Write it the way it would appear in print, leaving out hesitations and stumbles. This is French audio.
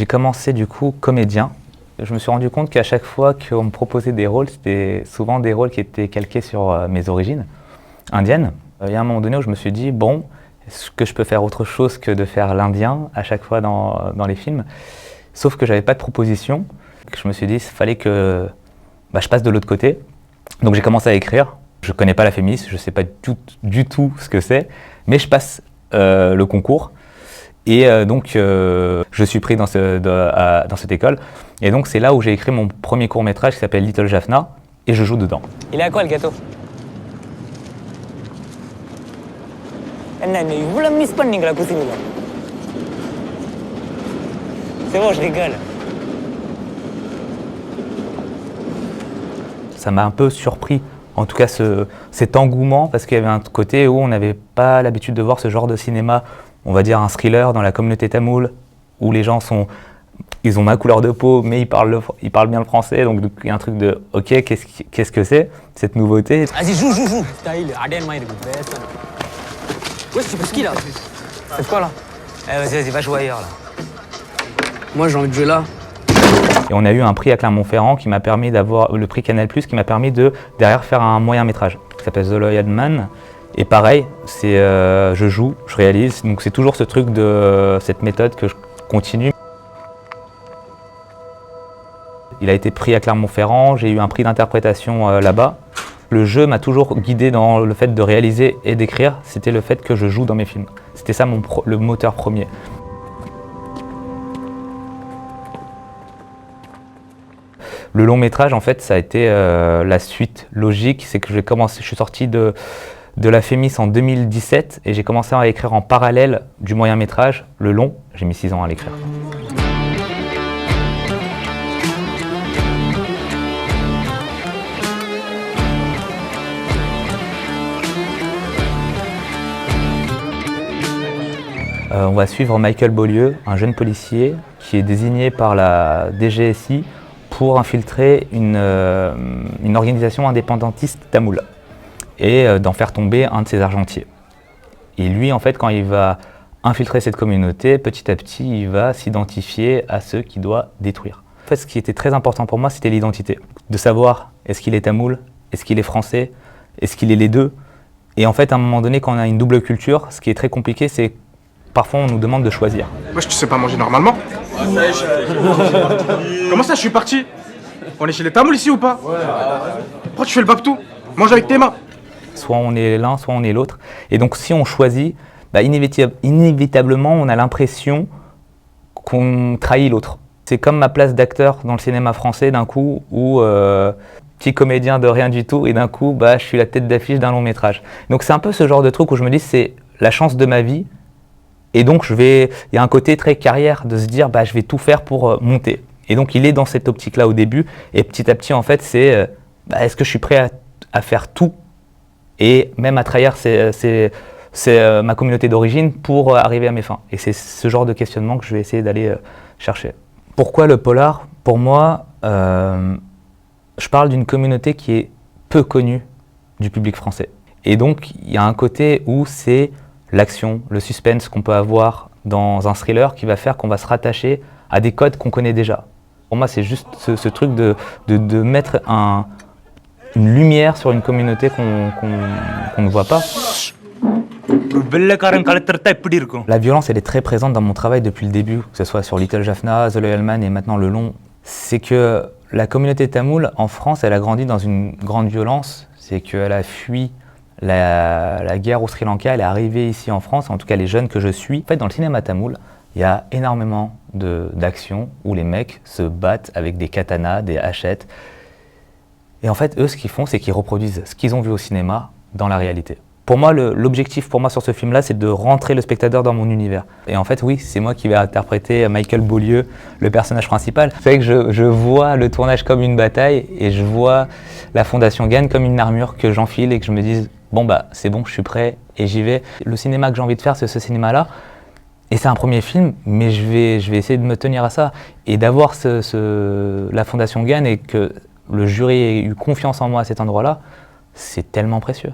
J'ai commencé du coup comédien. Je me suis rendu compte qu'à chaque fois qu'on me proposait des rôles, c'était souvent des rôles qui étaient calqués sur mes origines indiennes. Il y a un moment donné où je me suis dit, bon, est-ce que je peux faire autre chose que de faire l'Indien à chaque fois dans les films? Sauf que j'avais pas de proposition. Je me suis dit, il fallait que je passe de l'autre côté. Donc j'ai commencé à écrire. Je connais pas la féminisme, je sais pas du tout ce que c'est, mais je passe le concours. Et donc je suis pris dans cette école. Et donc c'est là où j'ai écrit mon premier court-métrage qui s'appelle Little Jaffna, et je joue dedans. Il est à quoi le gâteau? C'est bon, je rigole. Ça m'a un peu surpris, en tout cas cet engouement, parce qu'il y avait un côté où on n'avait pas l'habitude de voir ce genre de cinéma, on va dire un thriller dans la communauté tamoule, où les gens ils ont ma couleur de peau, mais ils parlent bien le français, donc il y a un truc de ok, qu'est-ce que c'est, cette nouveauté? Vas-y, joue. Style, Aden Maïr. Ouais, tu fais ce qu'il a. C'est quoi là? Vas-y, va jouer ailleurs là. Moi j'ai envie de jouer là. Et on a eu un prix à Clermont-Ferrand qui m'a permis d'avoir le prix Canal+, qui m'a permis de derrière faire un moyen métrage qui s'appelle The Loyal Man. Et pareil, c'est je joue, je réalise, donc c'est toujours ce truc de cette méthode que je continue. Il a été pris à Clermont-Ferrand, j'ai eu un prix d'interprétation là-bas. Le jeu m'a toujours guidé dans le fait de réaliser et d'écrire, c'était le fait que je joue dans mes films. C'était ça le moteur premier. Le long métrage, en fait, ça a été la suite logique. C'est que je suis sorti de la Fémis en 2017 et j'ai commencé à écrire en parallèle du moyen métrage, le long. J'ai mis 6 ans à l'écrire. On va suivre Michael Beaulieu, un jeune policier qui est désigné par la DGSI pour infiltrer une organisation indépendantiste tamoule et d'en faire tomber un de ses argentiers. Et lui, en fait, quand il va infiltrer cette communauté, petit à petit, il va s'identifier à ceux qu'il doit détruire. En fait, ce qui était très important pour moi, c'était l'identité. De savoir, est-ce qu'il est tamoul, est-ce qu'il est français, est-ce qu'il est les deux? Et en fait, à un moment donné, quand on a une double culture, ce qui est très compliqué, c'est parfois on nous demande de choisir. Wesh, tu sais pas manger normalement? Comment ça, je suis parti? On est chez les Tamouls ici ou pas? Pourquoi tu fais le babtou? Mange avec tes mains. Soit on est l'un, soit on est l'autre. Et donc si on choisit, inévitablement on a l'impression qu'on trahit l'autre. C'est comme ma place d'acteur dans le cinéma français d'un coup, où petit comédien de rien du tout, et d'un coup je suis la tête d'affiche d'un long métrage. Donc c'est un peu ce genre de truc où je me dis c'est la chance de ma vie. Et donc il y a un côté très carrière de se dire je vais tout faire pour monter. Et donc il est dans cette optique-là au début, et petit à petit en fait c'est est-ce que je suis prêt à faire tout et même à trahir ma communauté d'origine pour arriver à mes fins. Et c'est ce genre de questionnement que je vais essayer d'aller chercher. Pourquoi le polar? Pour moi, je parle d'une communauté qui est peu connue du public français. Et donc il y a un côté où c'est l'action, le suspense qu'on peut avoir dans un thriller qui va faire qu'on va se rattacher à des codes qu'on connaît déjà. Pour moi, c'est juste ce truc de mettre une lumière sur une communauté qu'on ne voit pas. La violence, elle est très présente dans mon travail depuis le début, que ce soit sur Little Jaffna, The Loyal Man et maintenant le long. C'est que la communauté tamoule en France, elle a grandi dans une grande violence. C'est qu'elle a fui la guerre au Sri Lanka, elle est arrivée ici en France, en tout cas les jeunes que je suis. En fait, dans le cinéma tamoul, il y a énormément d'actions où les mecs se battent avec des katanas, des hachettes. Et en fait, eux, ce qu'ils font, c'est qu'ils reproduisent ce qu'ils ont vu au cinéma dans la réalité. Pour moi, l'objectif pour moi sur ce film-là, c'est de rentrer le spectateur dans mon univers. Et en fait, oui, c'est moi qui vais interpréter Michael Beaulieu, le personnage principal. C'est vrai que je vois le tournage comme une bataille et je vois la Fondation Gagne comme une armure que j'enfile et que je me dise bon c'est bon, je suis prêt et j'y vais. Le cinéma que j'ai envie de faire, c'est ce cinéma-là. Et c'est un premier film, mais je vais essayer de me tenir à ça. Et d'avoir la Fondation Gagne et que le jury ait eu confiance en moi à cet endroit-là, c'est tellement précieux.